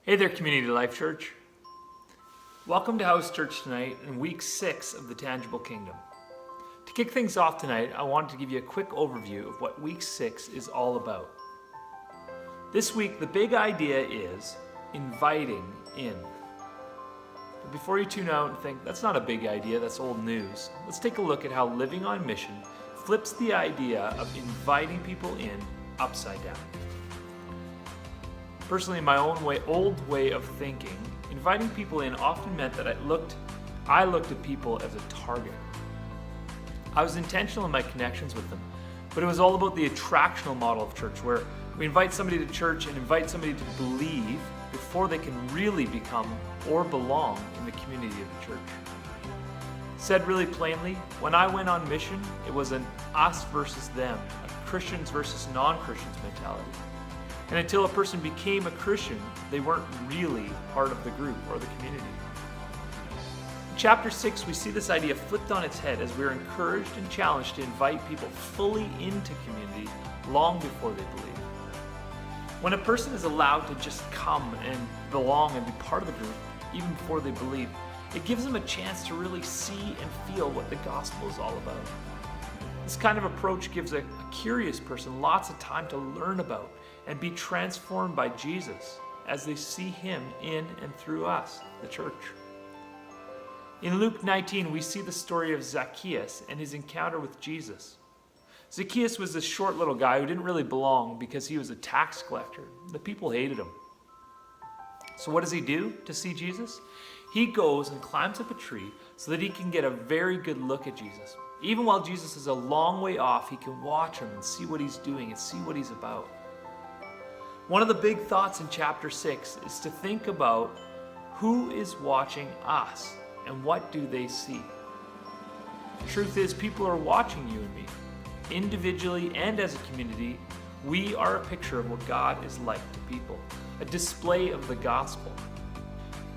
Hey there, Community Life Church. Welcome to House Church tonight in week 6 of the Tangible Kingdom. To kick things off tonight, I wanted to give you a quick overview of what week 6 is all about. This week, the big idea is inviting in. But before you tune out and think, that's not a big idea, that's old news, let's take a look at how living on mission flips the idea of inviting people in upside down. Personally, in my own old way of thinking, inviting people in often meant that I looked at people as a target. I was intentional in my connections with them, but it was all about the attractional model of church, where we invite somebody to church and invite somebody to believe before they can really become or belong in the community of the church. Said really plainly, when I went on mission, it was an us versus them, a Christians versus non-Christians mentality. And until a person became a Christian, they weren't really part of the group or the community. In chapter 6, we see this idea flipped on its head as we're encouraged and challenged to invite people fully into community long before they believe. When a person is allowed to just come and belong and be part of the group, even before they believe, it gives them a chance to really see and feel what the gospel is all about. This kind of approach gives a curious person lots of time to learn about and be transformed by Jesus as they see him in and through us, the church. In Luke 19, we see the story of Zacchaeus and his encounter with Jesus. Zacchaeus was this short little guy who didn't really belong because he was a tax collector. The people hated him. So what does he do to see Jesus? He goes and climbs up a tree so that he can get a very good look at Jesus. Even while Jesus is a long way off, he can watch him and see what he's doing and see what he's about. One of the big thoughts in chapter 6 is to think about who is watching us and what do they see. The truth is, people are watching you and me. Individually and as a community, we are a picture of what God is like to people, a display of the gospel.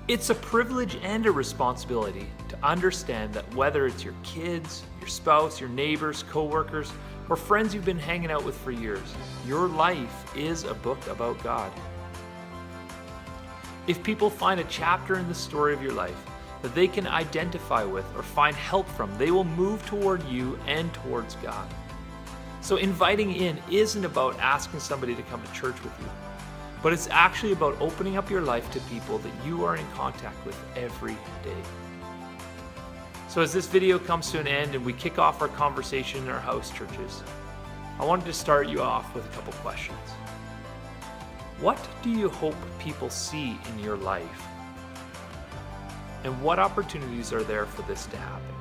It's a privilege and a responsibility to understand that whether it's your kids, your spouse, your neighbors, co-workers, or friends you've been hanging out with for years, your life is a book about God. If people find a chapter in the story of your life that they can identify with or find help from, they will move toward you and towards God. So inviting in isn't about asking somebody to come to church with you, but it's actually about opening up your life to people that you are in contact with every day. So as this video comes to an end and we kick off our conversation in our house churches, I wanted to start you off with a couple questions. What do you hope people see in your life? And what opportunities are there for this to happen?